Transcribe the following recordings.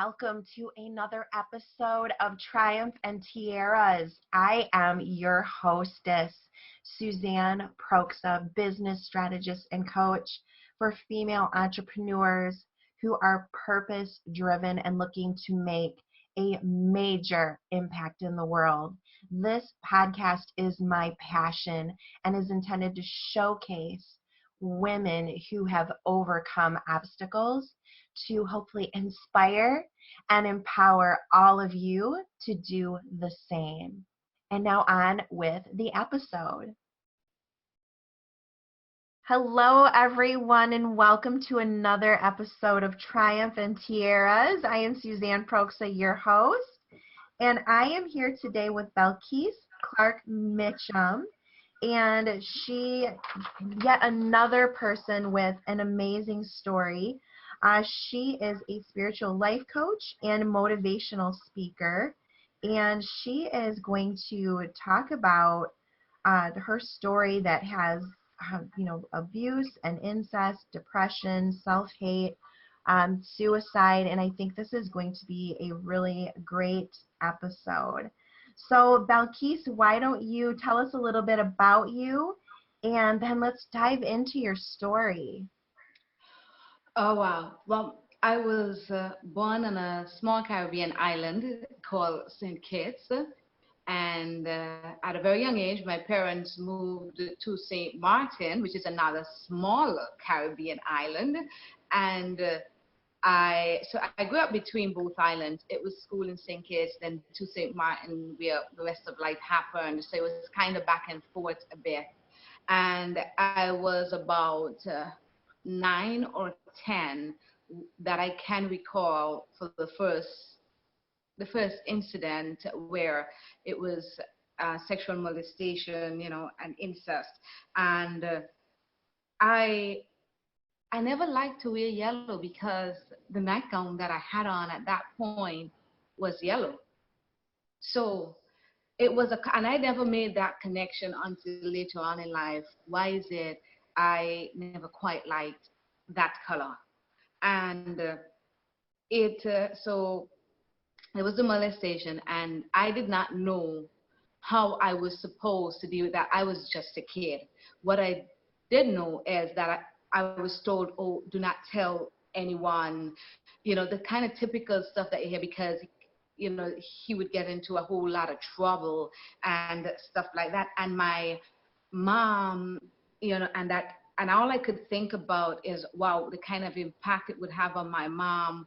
welcome to another episode of Triumph and Tiaras. I am your hostess, Suzanne Proxa, business strategist and coach for female entrepreneurs who are purpose-driven and looking to make a major impact in the world. This podcast is my passion and is intended to showcase women who have overcome obstacles to hopefully inspire and empower all of you to do the same. And now on with the episode. Hello, everyone, and welcome to another episode of Triumph and Tiaras. I am Suzanne Proxa, your host, and I am here today with Belkis Clarke-Mitcham, and she, yet another person with an amazing story. She is a spiritual life coach and motivational speaker, and she is going to talk about her story that has, abuse and incest, depression, self-hate, suicide, and I think this is going to be a really great episode. So, Belkis, why don't you tell us a little bit about you, and then let's dive into your story. Oh, wow. Well, I was born on a small Caribbean island called St. Kitts. And at a very young age, my parents moved to St. Martin, which is another smaller Caribbean island. And I grew up between both islands. It was school in St. Kitts, then to St. Martin, where the rest of life happened. So it was kind of back and forth a bit. And I was about 9 or 10 that I can recall for the first incident where it was sexual molestation, and incest. And I never liked to wear yellow because the nightgown that I had on at that point was yellow. So it was and I never made that connection until later on in life. Why is it I never quite liked that color? And so it was a molestation, and I did not know how I was supposed to deal with that. I was just a kid. What I did know is that I was told, oh, do not tell anyone, the kind of typical stuff that you hear, because he would get into a whole lot of trouble and stuff like that. And my mom, and all I could think about is, wow, the kind of impact it would have on my mom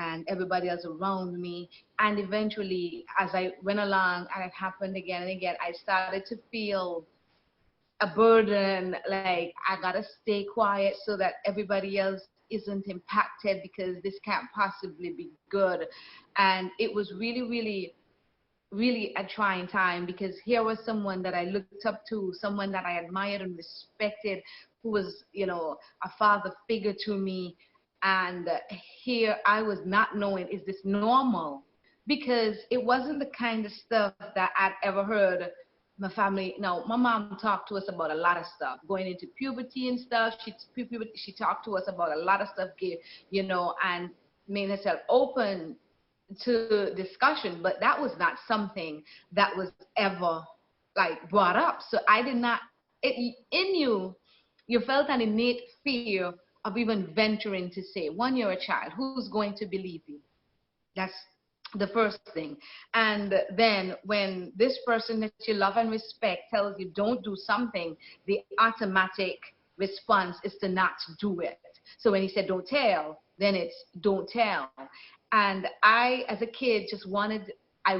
and everybody else around me. And eventually, as I went along, and it happened again and again, I started to feel a burden, like I gotta stay quiet so that everybody else isn't impacted, because this can't possibly be good. And it was really, really, really a trying time, because here was someone that I looked up to, someone that I admired and respected, who was, a father figure to me. And here I was not knowing, is this normal? Because it wasn't the kind of stuff that I'd ever heard my family. Now, my mom talked to us about a lot of stuff, going into puberty and stuff. She talked to us about a lot of stuff, and made herself open to discussion, but that was not something that was ever like brought up. So I did not, in you felt an innate fear of even venturing to say, one, you're a child, who's going to believe you? That's the first thing. And then when this person that you love and respect tells you don't do something, the automatic response is to not do it. So when he said don't tell, then it's don't tell. And I, as a kid, just wanted, I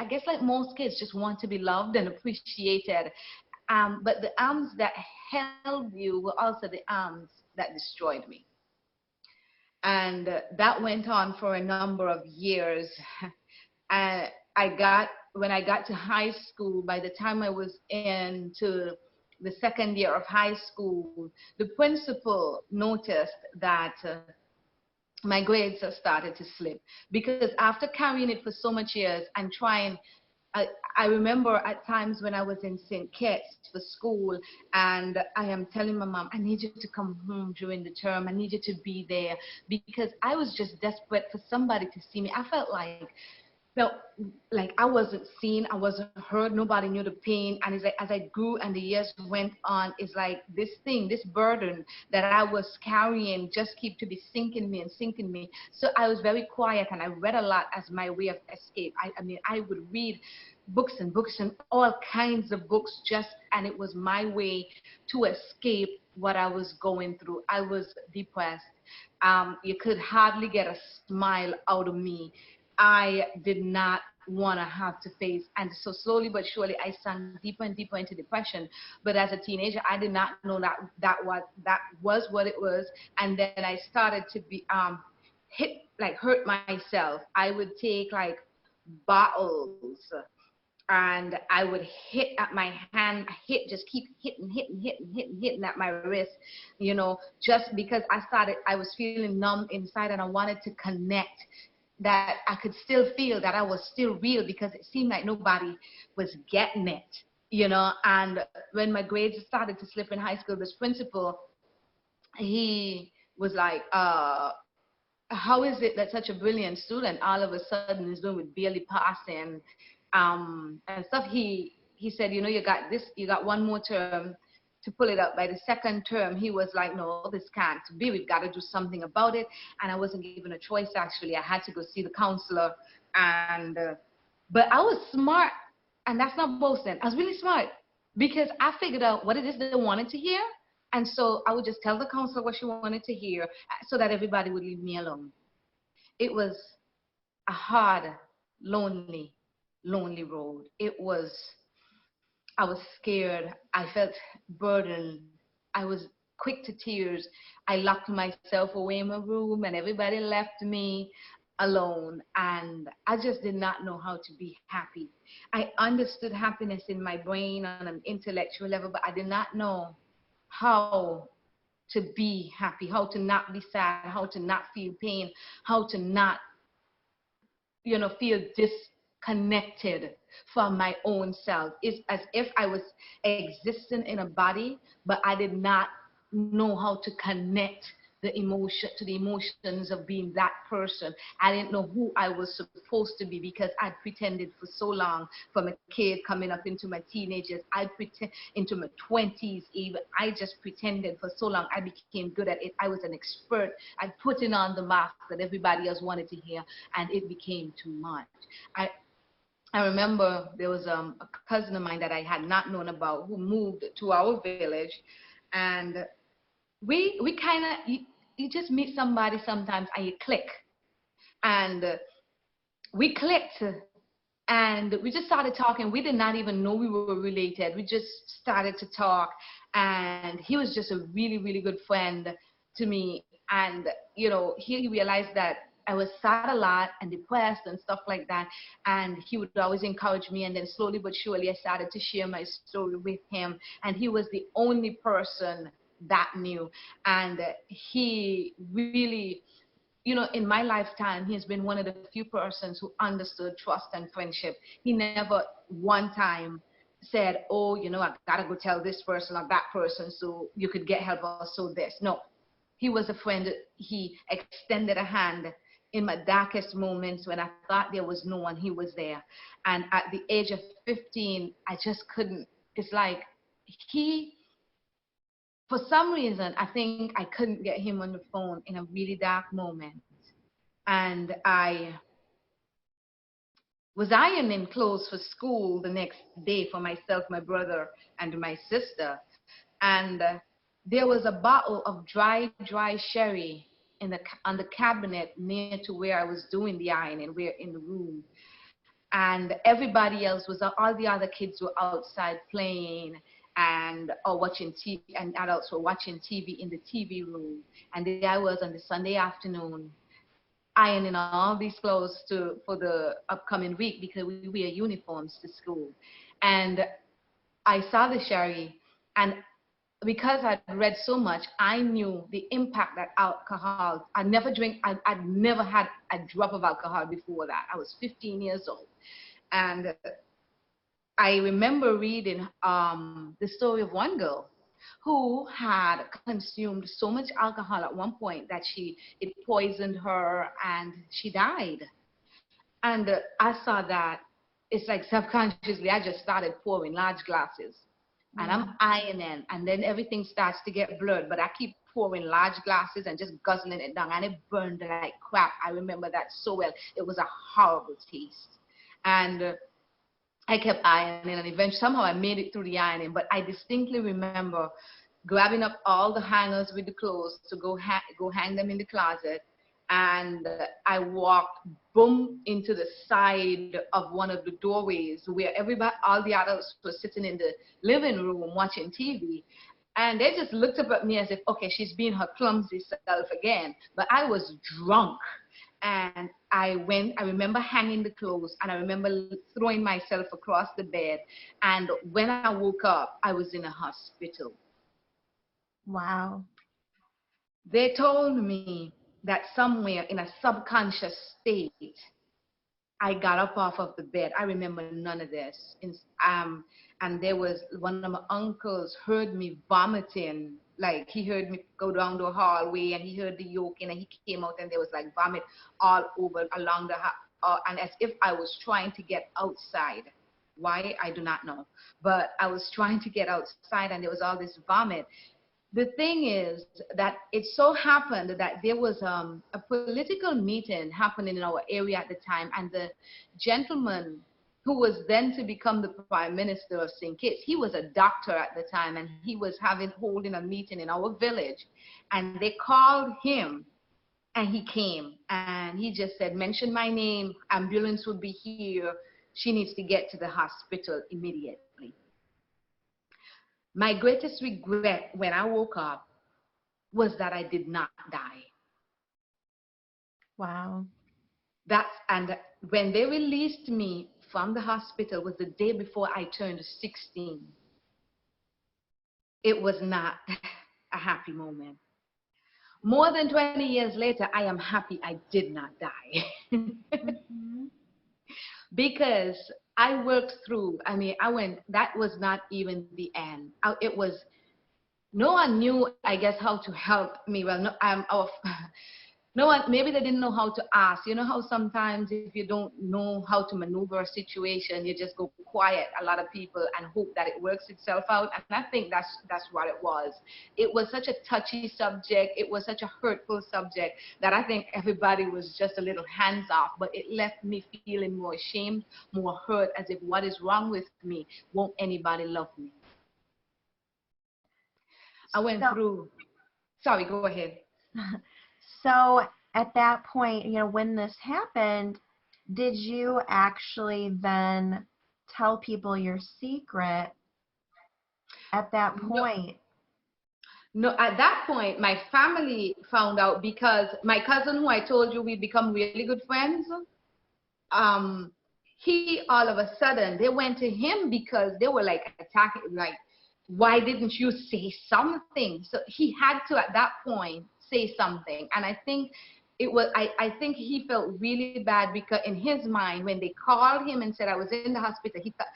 guess like most kids, just want to be loved and appreciated. But the arms that held you were also the arms that destroyed me. And that went on for a number of years. And when I got to high school, by the time I was into the second year of high school, the principal noticed that my grades had started to slip, because after carrying it for so much years and trying I, I remember at times when I was in St. Kitts for school, and I am telling my mom, I need you to come home during the term. I need you to be there, because I was just desperate for somebody to see me. I felt like I wasn't seen, I wasn't heard, nobody knew the pain. And it's like as I grew and the years went on, it's like this thing, this burden that I was carrying just keep to be sinking me and sinking me. So I was very quiet, and I read a lot as my way of escape. I mean, I would read books and books and all kinds of books, just, and it was my way to escape what I was going through. I was depressed. You could hardly get a smile out of me. I did not want to have to face. And so slowly but surely, I sank deeper and deeper into depression. But as a teenager, I did not know that was what it was. And then I started to be hurt myself. I would take like bottles, and I would hit at my hand, just keep hitting at my wrist, just because I was feeling numb inside, and I wanted to connect, that I could still feel that I was still real, because it seemed like nobody was getting it. And when my grades started to slip in high school, this principal, he was like, how is it that such a brilliant student all of a sudden is doing with barely passing and stuff? He said, you got one more term to pull it up. By the second term, he was like, no, this can't be. We've got to do something about it. And I wasn't given a choice, actually. I had to go see the counselor. And but I was smart, and that's not boasting. I was really smart, because I figured out what it is they wanted to hear. And so I would just tell the counselor what she wanted to hear, so that everybody would leave me alone. It was a hard, lonely road. I was scared. I felt burdened. I was quick to tears. I locked myself away in my room, and everybody left me alone. And I just did not know how to be happy. I understood happiness in my brain on an intellectual level, but I did not know how to be happy, how to not be sad, how to not feel pain, how to not feel disconnected from my own self. It's as if I was existing in a body, but I did not know how to connect the emotions of being that person. I didn't know who I was supposed to be, because I'd pretended for so long, from a kid coming up into my teenagers, I'd pretend into my 20s even. I just pretended for so long. I became good at it. I was an expert at putting on the mask that everybody else wanted to hear, and it became too much. I remember there was a cousin of mine that I had not known about, who moved to our village, and we kind of, you just meet somebody sometimes and you click. And we clicked, and we just started talking. We did not even know we were related. We just started to talk, and he was just a really, really good friend to me. And, he realized that I was sad a lot and depressed and stuff like that. And he would always encourage me. And then slowly but surely, I started to share my story with him. And he was the only person that knew. And he really, in my lifetime, he's been one of the few persons who understood trust and friendship. He never one time said, oh, I gotta go tell this person or that person so you could get help, or so this. No, he was a friend. He extended a hand in my darkest moments when I thought there was no one. He was there. And at the age of 15, I just couldn't. It's like for some reason, I think I couldn't get him on the phone in a really dark moment. And I was ironing clothes for school the next day for myself, my brother, and my sister. And there was a bottle of dry sherry on the cabinet near to where I was doing the ironing, we're in the room. And everybody else all the other kids were outside playing or watching TV, and adults were watching TV in the TV room. And there I was on the Sunday afternoon, ironing all these clothes for the upcoming week, because we wear uniforms to school. And I saw the sherry, and because I'd read so much, I knew the impact that alcohol. I'd never had a drop of alcohol before that. I was 15 years old. And I remember reading the story of one girl who had consumed so much alcohol at one point that it poisoned her and she died. And I saw that it's like subconsciously I just started pouring large glasses and Yeah. I'm ironing and then everything starts to get blurred, but I keep pouring large glasses and just guzzling it down and it burned like crap. I remember that so well. It was a horrible taste. And I kept ironing and eventually somehow I made it through the ironing, but I distinctly remember grabbing up all the hangers with the clothes to go hang them in the closet. And I walked boom into the side of one of the doorways where everybody, all the adults were sitting in the living room watching TV. And they just looked up at me as if, okay, she's being her clumsy self again. But I was drunk. And I remember hanging the clothes and I remember throwing myself across the bed. And when I woke up, I was in a hospital. Wow. They told me that somewhere in a subconscious state, I got up off of the bed. I remember none of this. And there was one of my uncles heard me vomiting. Like he heard me go down the hallway and he heard the yoking and he came out and there was like vomit all over along and as if I was trying to get outside. Why? I do not know. But I was trying to get outside and there was all this vomit. The thing is that it so happened that there was a political meeting happening in our area at the time, and the gentleman who was then to become the prime minister of St. Kitts, he was a doctor at the time, and he was holding a meeting in our village, and they called him, and he came, and he just said, mention my name, ambulance will be here, she needs to get to the hospital immediately. My greatest regret when I woke up was that I did not die. Wow. And when they released me from the hospital was the day before I turned 16. It was not a happy moment. More than 20 years later, I am happy I did not die. Mm-hmm. Because I worked through, that was not even the end. It was, no one knew, I guess, how to help me. Well, no one, maybe they didn't know how to ask. You know how sometimes if you don't know how to maneuver a situation, you just go quiet, a lot of people, and hope that it works itself out. And I think that's what it was. It was such a touchy subject. It was such a hurtful subject that I think everybody was just a little hands off. But it left me feeling more ashamed, more hurt, as if what is wrong with me? Won't anybody love me? I went through. Sorry, go ahead. So at that point, when this happened, did you actually then tell people your secret at that point? No, at that point, my family found out because my cousin, who I told you we'd become really good friends, he all of a sudden, they went to him because they were like attacking, like, why didn't you say something? So he had to, at that point, say something. And I think I think he felt really bad because in his mind, when they called him and said I was in the hospital, he thought,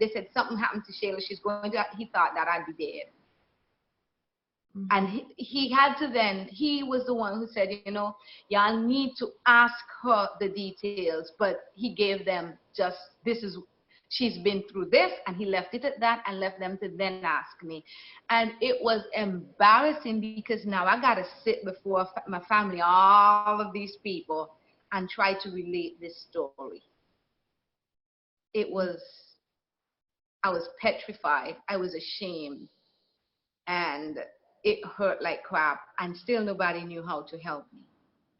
they said something happened to Shayla, she's going to, he thought that I'd be dead. Mm-hmm. And he had to then, he was the one who said, y'all need to ask her the details, but he gave them just, she's been through this, and he left it at that and left them to then ask me. And it was embarrassing because now I got to sit before my family, all of these people, and try to relate this story. I was petrified. I was ashamed. And it hurt like crap. And still nobody knew how to help me.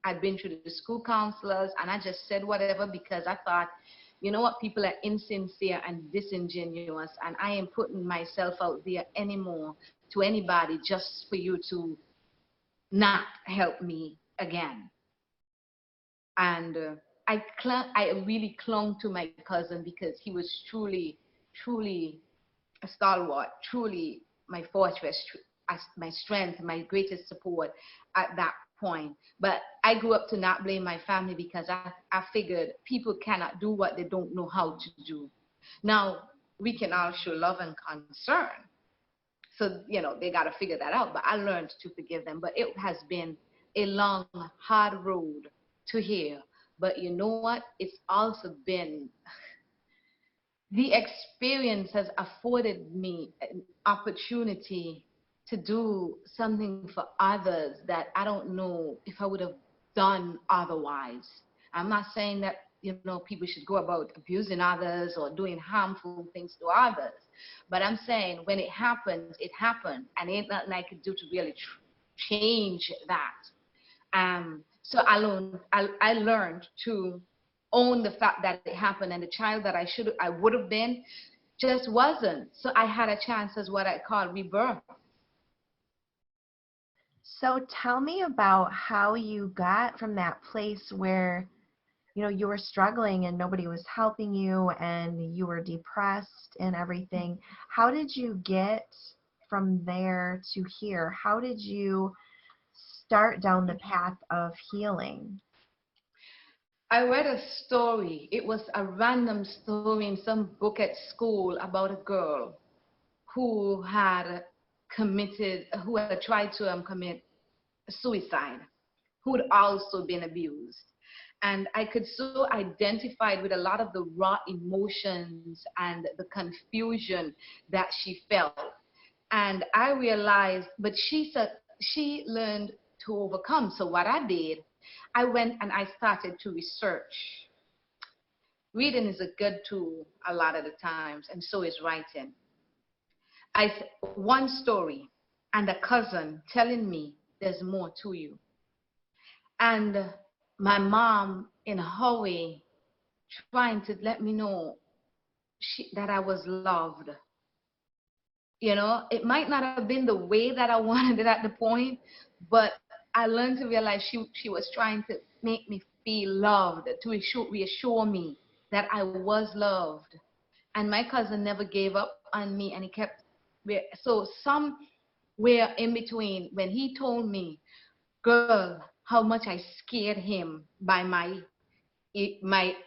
I'd been through the school counselors, and I just said whatever because I thought, you know what, people are insincere and disingenuous, and I ain't putting myself out there anymore to anybody just for you to not help me again. And I really clung to my cousin because he was truly, truly a stalwart, truly my fortress, my strength, my greatest support at that point. But I grew up to not blame my family because I figured people cannot do what they don't know how to do. Now, we can all show love and concern. So, they got to figure that out. But I learned to forgive them. But it has been a long, hard road to here. But you know what? It's also been, the experience has afforded me an opportunity to do something for others that I don't know if I would have done otherwise. I'm not saying that, people should go about abusing others or doing harmful things to others. But I'm saying when it happens, it happened. And ain't nothing I could do to really change that. So I learned to own the fact that it happened, and the child that I would have been just wasn't. So I had a chance as what I call rebirth. So tell me about how you got from that place where, you were struggling and nobody was helping you and you were depressed and everything. How did you get from there to here? How did you start down the path of healing? I read a story. It was a random story in some book at school about a girl who had tried to commit suicide, who had also been abused. And I could so identify with a lot of the raw emotions and the confusion that she felt. And I realized, but she said she learned to overcome. So what I did, I went and I started to research. Reading is a good tool a lot of the times, and so is writing. One story, and a cousin telling me there's more to you. And my mom, in her way, trying to let me know that I was loved. It might not have been the way that I wanted it at the point, but I learned to realize she was trying to make me feel loved, to reassure me that I was loved. And my cousin never gave up on me, and he kept, so somewhere in between, when he told me, girl, how much I scared him by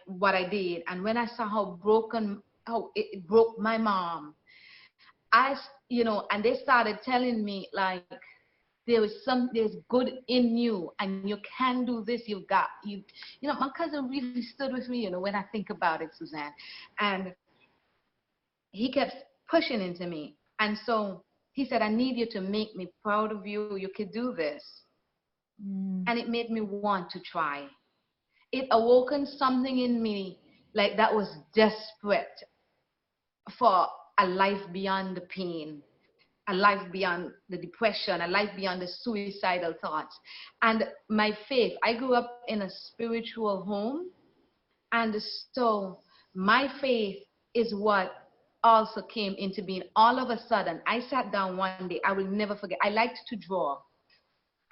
what I did, and when I saw how it broke my mom, and they started telling me, like, there's good in you, and you can do this. My cousin really stood with me, when I think about it, Suzanne. And he kept pushing into me. And so he said, I need you to make me proud of you. You could do this. And it made me want to try. It awoken something in me like that was desperate for a life beyond the pain, a life beyond the depression, a life beyond the suicidal thoughts. And my faith, I grew up in a spiritual home, and so my faith is what also came into being. All of a sudden, I sat down one day, I will never forget, I liked to draw,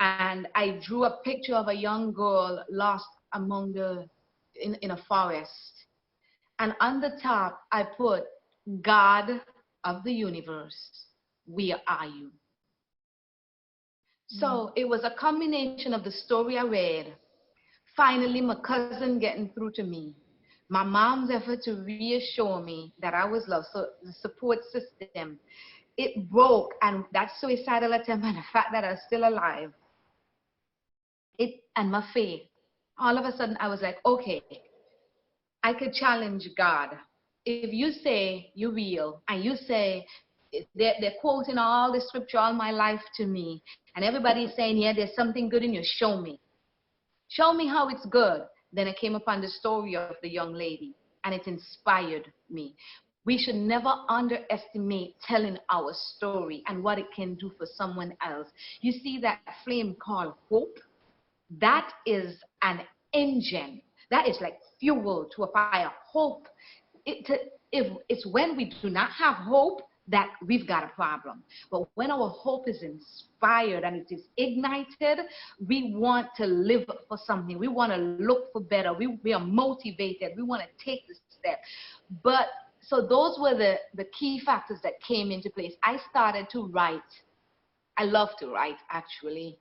and I drew a picture of a young girl lost in a forest. And on the top, I put, God of the universe, where are you? So it was a combination of the story I read, finally my cousin getting through to me, my mom's effort to reassure me that I was loved, so the support system, it broke, and that suicidal attempt and the fact that I was still alive, and my faith, all of a sudden I was like, okay, I could challenge God. If you say you're real, and you say, they're quoting all the scripture all my life to me, and everybody's saying, yeah, there's something good in you, show me. Show me how it's good. Then I came upon the story of the young lady, and it inspired me. We should never underestimate telling our story and what it can do for someone else. You see that flame called hope? That is an engine. That is like fuel to a fire. Hope. It's when we do not have hope that we've got a problem. But when our hope is inspired and it is ignited, we want to live for something. We want to look for better. We are motivated. We want to take the step. But so those were the key factors that came into place. I started to write. I love to write, actually.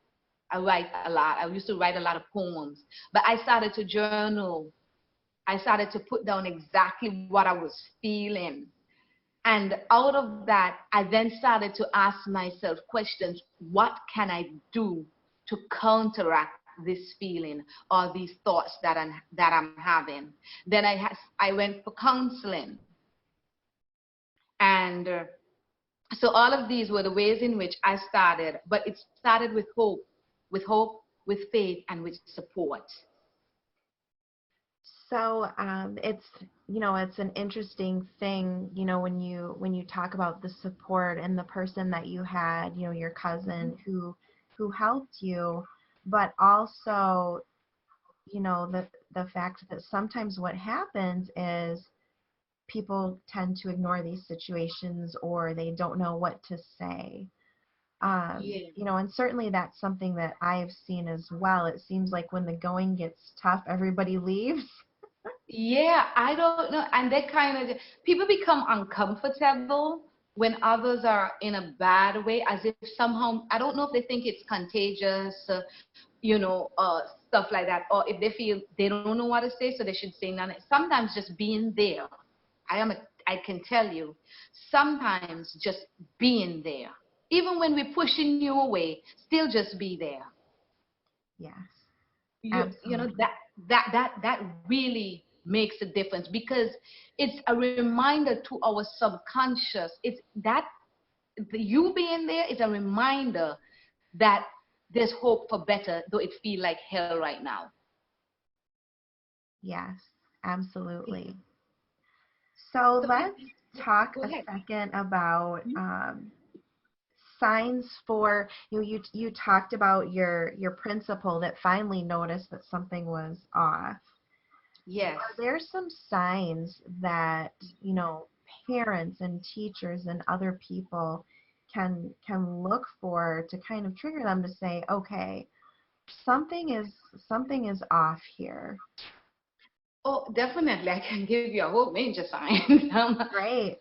I write a lot. I used to write a lot of poems. But I started to journal. I started to put down exactly what I was feeling. And out of that, I then started to ask myself questions. What can I do to counteract this feeling or these thoughts that I'm having? Then I went for counseling. And so all of these were the ways in which I started, but it started with hope, with faith, and with support. So it's an interesting thing, when you talk about the support and the person that you had, your cousin who helped you, but also, the fact that sometimes what happens is people tend to ignore these situations or they don't know what to say. Yeah. And certainly that's something that I've seen as well. It seems like when the going gets tough, everybody leaves. Yeah, I don't know. And they kind of, people become uncomfortable when others are in a bad way, as if somehow, I don't know if they think it's contagious, stuff like that, or if they feel they don't know what to say, so they should say none. Sometimes just being there, I can tell you, sometimes just being there, even when we're pushing you away, still just be there. Yes, You know absolutely. that really makes a difference, because it's a reminder to our subconscious. It's that you being there is a reminder that there's hope for better, though it feel like hell right now. Yes, absolutely. So So let's talk go a ahead. second about signs for you talked about your principal that finally noticed that something was off. Yes. Are there some signs that, parents and teachers and other people can look for to kind of trigger them to say, okay, something is off here? Oh, definitely. I can give you a whole range of signs. Great.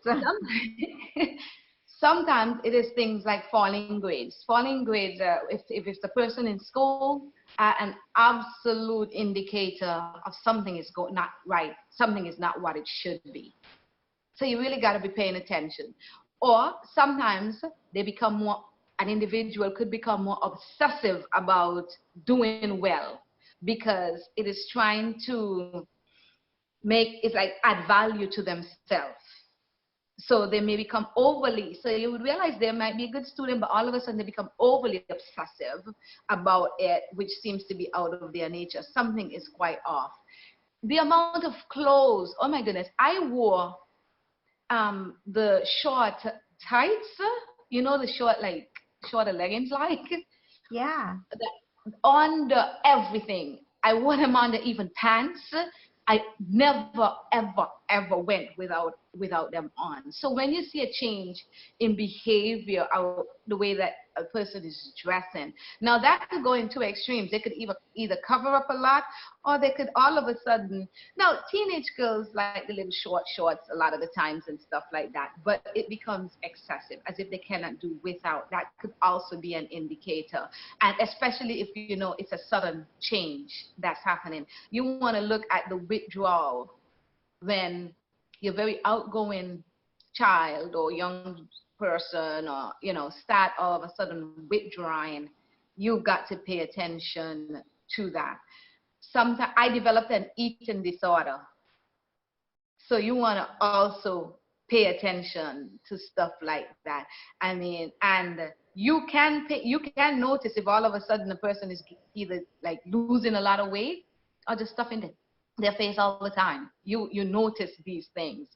Sometimes it is things like falling grades. Falling grades, if it's the person in school, an absolute indicator of something is not right. Something is not what it should be. So you really got to be paying attention. Or sometimes an individual could become more obsessive about doing well, because it is trying to it's like add value to themselves. So they may become overly, so you would realize they might be a good student, but all of a sudden they become overly obsessive about it, which seems to be out of their nature. Something is quite off. The amount of clothes, oh my goodness, I wore the short tights, the shorter leggings, like Yeah. under everything. I wore them under even pants. I never, ever, ever went without them on. So when you see a change in behavior, or the way that a person is dressing, now that could go in two extremes. They could either cover up a lot, or they could all of a sudden. Now teenage girls like the little short shorts a lot of the times and stuff like that, but it becomes excessive, as if they cannot do without. That could also be an indicator, and especially if it's a sudden change that's happening. You want to look at the withdrawal when you're very outgoing child or young person, or start all of a sudden withdrawing. You've got to pay attention to that. Sometimes I developed an eating disorder, so you want to also pay attention to stuff like that. I mean, and you can notice if all of a sudden a person is either like losing a lot of weight or just stuffing their face all the time. You notice these things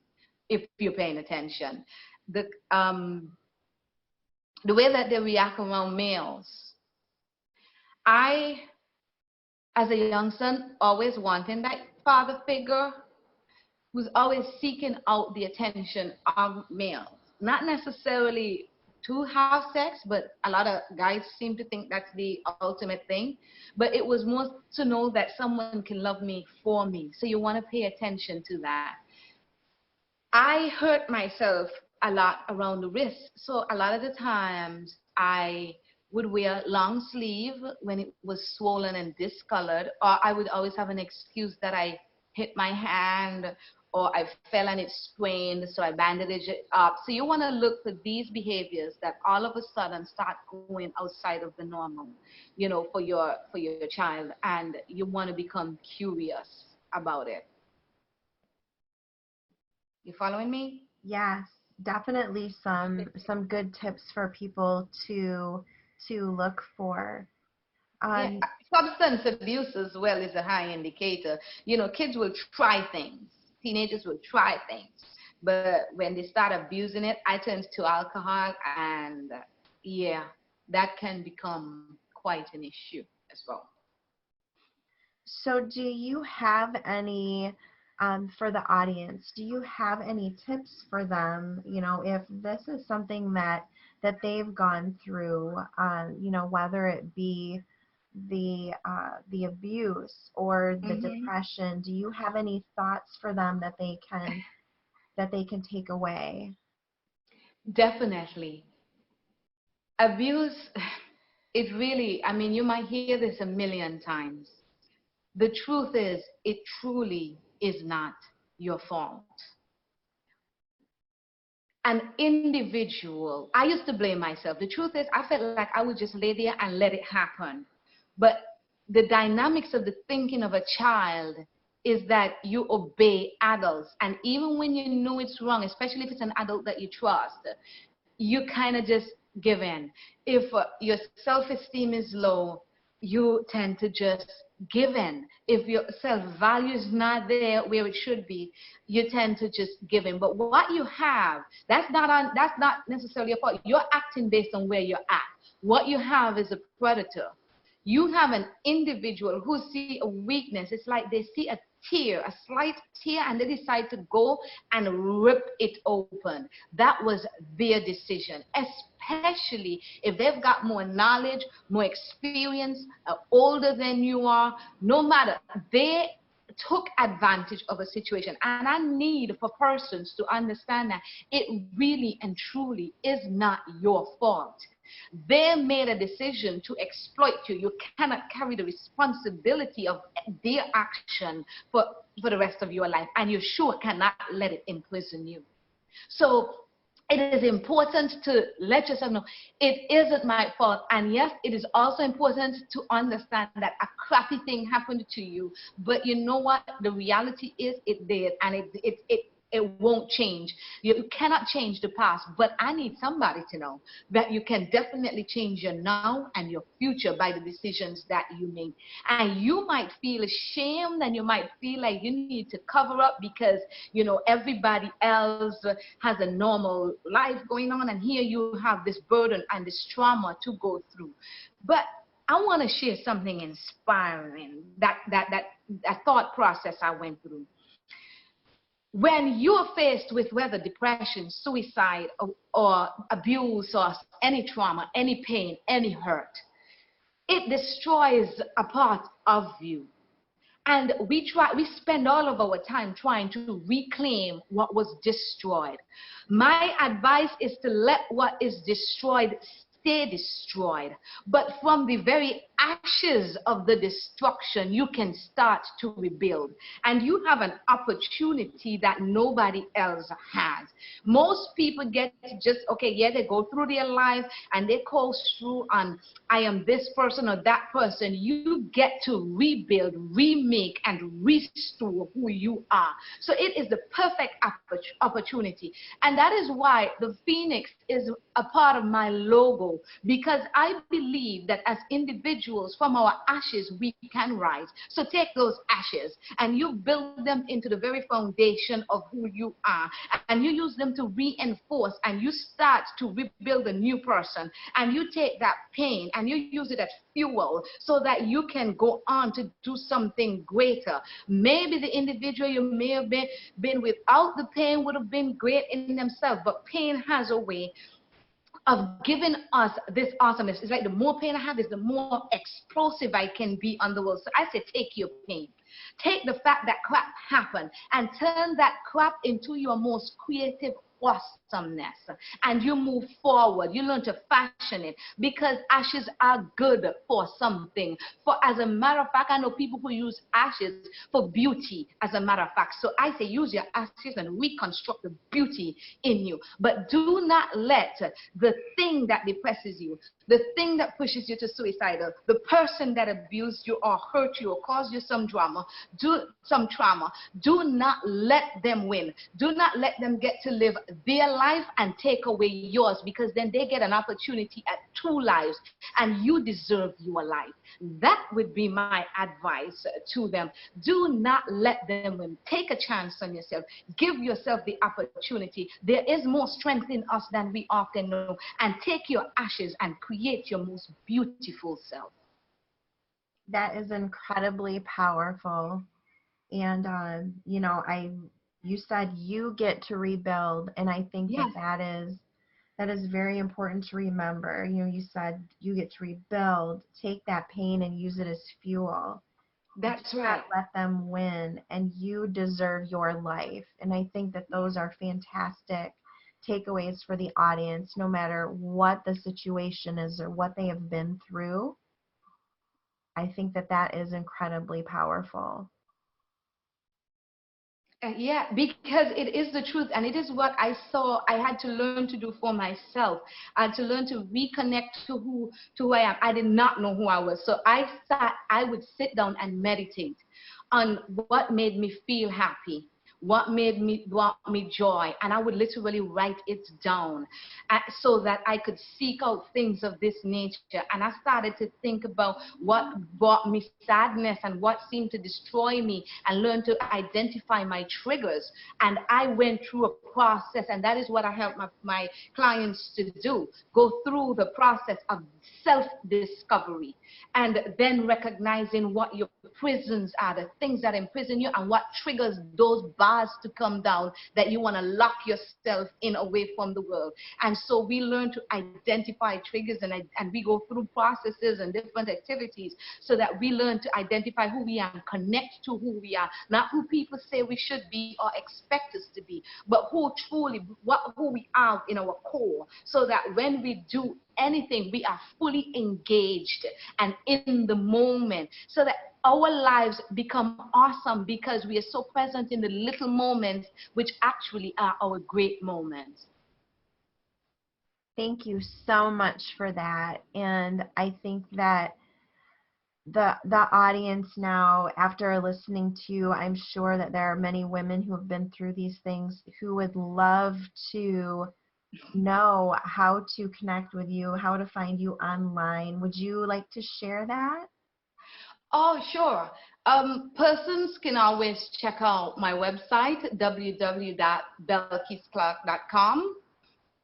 if you're paying attention. The um the way that they react around males. I, as a young son, always wanting that father figure who's always seeking out the attention of males. Not necessarily to have sex, but a lot of guys seem to think that's the ultimate thing. But it was more to know that someone can love me for me. So you want to pay attention to that. I hurt myself a lot around the wrist. So a lot of the times I would wear long sleeve when it was swollen and discolored, or I would always have an excuse that I hit my hand or I fell and it sprained, so I bandaged it up. So you want to look for these behaviors that all of a sudden start going outside of the normal, for your child, and you want to become curious about it. You following me? Yes, definitely some good tips for people to look for. Yeah, substance abuse as well is a high indicator. Kids will try things. Teenagers will try things. But when they start abusing it, I turn to alcohol, and yeah, that can become quite an issue as well. So do you have any, for the audience, do you have any tips for them, if this is something that they've gone through, whether it be the abuse or the depression, do you have any thoughts for them that they can take away? Definitely. Abuse, it really, you might hear this a million times. The truth is, it truly is not your fault. An individual, I used to blame myself. The truth is, I felt like I would just lay there and let it happen. But the dynamics of the thinking of a child is that you obey adults. And even when you know it's wrong, especially if it's an adult that you trust, you kind of just give in. If your self-esteem is low, you tend to just give in. If your self-value is not there where it should be, you tend to just give in. But what you have, that's not necessarily your fault. You're acting based on where you're at. What you have is a predator. You have an individual who see a weakness. It's like they see a tear, a slight tear, and they decide to go and rip it open. That was their decision, especially if they've got more knowledge, more experience, older than you are. No matter, they took advantage of a situation. And I need for persons to understand that it really and truly is not your fault. They made a decision to exploit you. You cannot carry the responsibility of their action for the rest of your life, and you sure cannot let it imprison you. So it is important to let yourself know it isn't my fault. And yes, it is also important to understand that a crappy thing happened to you, but you know what? The reality is it did, and it won't change. You cannot change the past, but I need somebody to know that you can definitely change your now and your future by the decisions that you make. And you might feel ashamed, and you might feel like you need to cover up because, everybody else has a normal life going on, and here you have this burden and this trauma to go through. But I want to share something inspiring, that thought process I went through. When you're faced with whether depression, suicide, or abuse, or any trauma, any pain, any hurt, it destroys a part of you. And we spend all of our time trying to reclaim what was destroyed. My advice is to let what is destroyed stay destroyed. But from the very ashes of the destruction, you can start to rebuild. And you have an opportunity that nobody else has. Most people get to just, okay, yeah, they go through their life and they coast through on, I am this person or that person. You get to rebuild, remake, and restore who you are. So it is the perfect opportunity. And that is why the Phoenix is a part of my logo, because I believe that as individuals, from our ashes we can rise. So take those ashes and you build them into the very foundation of who you are, and you use them to reinforce, and you start to rebuild a new person, and you take that pain and you use it as fuel so that you can go on to do something greater. Maybe the individual you may have been without the pain would have been great in themselves, but pain has a way of giving us this awesomeness. It's like the more pain I have is the more explosive I can be on the world. So I say take your pain. Take the fact that crap happened and turn that crap into your most creative awesomeness, and you move forward. You learn to fashion it, because ashes are good for something. For as a matter of fact, I know people who use ashes for beauty, as a matter of fact. So I say use your ashes and reconstruct the beauty in you. But do not let the thing that depresses you, the thing that pushes you to suicidal, the person that abused you or hurt you or caused you some trauma, do not let them win. Do not let them get to live their life and take away yours, because then they get an opportunity at two lives, and you deserve your life. That would be my advice to them. Do not let them win. Take a chance on yourself. Give yourself the opportunity. There is more strength in us than we often know. And take your ashes and create your most beautiful self. That is incredibly powerful. And you said you get to rebuild, and I think Yes. that is very important to remember. You said you get to rebuild, take that pain and use it as fuel. That's Do right. not let them win, and you deserve your life. And I think that those are fantastic takeaways for the audience, no matter what the situation is or what they have been through. I think that that is incredibly powerful. Yeah, because it is the truth, and it is what I saw I had to learn to do for myself. I had to learn to reconnect to who I am. I did not know who I was, so I would sit down and meditate on what made me feel happy, what made me brought me joy, and I would literally write it down, so that I could seek out things of this nature. And I started to think about what brought me sadness and what seemed to destroy me, and learn to identify my triggers. And I went through a process, and that is what I help my clients to do: go through the process of self-discovery, and then recognizing what your prisons are, the things that imprison you, and what triggers those bars to come down that you want to lock yourself in away from the world. And so we learn to identify triggers, and we go through processes and different activities, so that we learn to identify who we are and connect to who we are, not who people say we should be or expect us to be, but who we are in our core, so that when we do anything, we are fully engaged and in the moment, so that our lives become awesome, because we are so present in the little moments, which actually are our great moments. Thank you so much for that. And I think that the audience now, after listening to you, I'm sure that there are many women who have been through these things who would love to know how to connect with you, how to find you online. Would you like to share that? Oh, sure. Persons can always check out my website, www.belkisclarke.com,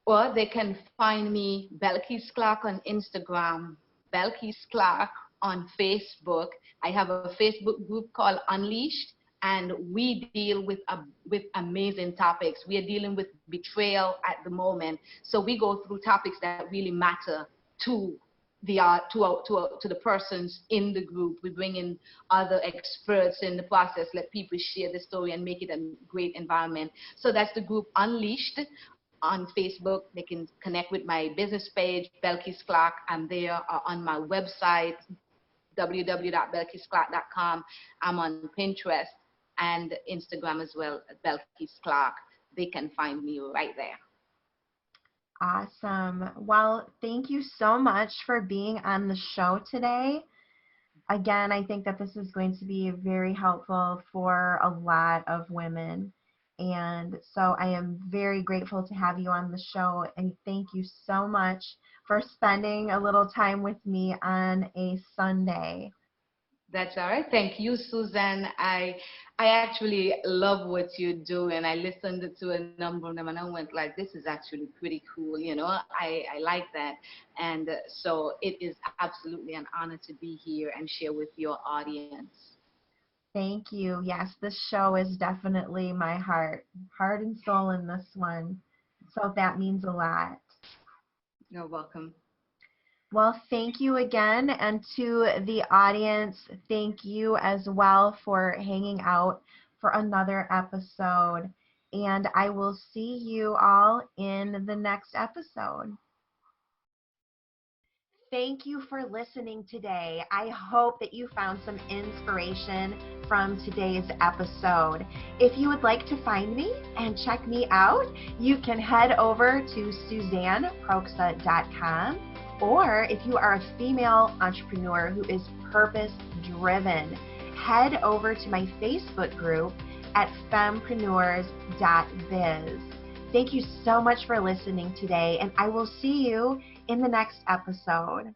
or they can find me Belkis Clarke on Instagram, Belkis Clarke on Facebook. I have a Facebook group called Unleashed, and we deal with amazing topics. We are dealing with betrayal at the moment, so we go through topics that really matter to to the persons in the group. We bring in other experts in the process, let people share the story and make it a great environment. So that's the group Unleashed on Facebook. They can connect with my business page, Belkis Clarke, and they are on my website, www.belkisclarke.com. I'm on Pinterest and Instagram as well, Belkis Clarke. They can find me right there. Awesome. Well, thank you so much for being on the show today. Again, I think that this is going to be very helpful for a lot of women. And so I am very grateful to have you on the show. And thank you so much for spending a little time with me on a Sunday. That's all right. Thank you, Suzanne. I actually love what you do, and I listened to a number of them, and I went like, this is actually pretty cool. I like that. And so it is absolutely an honor to be here and share with your audience. Thank you. Yes, this show is definitely my heart and soul in this one. So that means a lot. You're welcome. Well, thank you again. And to the audience, thank you as well for hanging out for another episode. And I will see you all in the next episode. Thank you for listening today. I hope that you found some inspiration from today's episode. If you would like to find me and check me out, you can head over to suzanneproxa.com, or if you are a female entrepreneur who is purpose driven, head over to my Facebook group at fempreneurs.biz. Thank you so much for listening today, and I will see you in the next episode.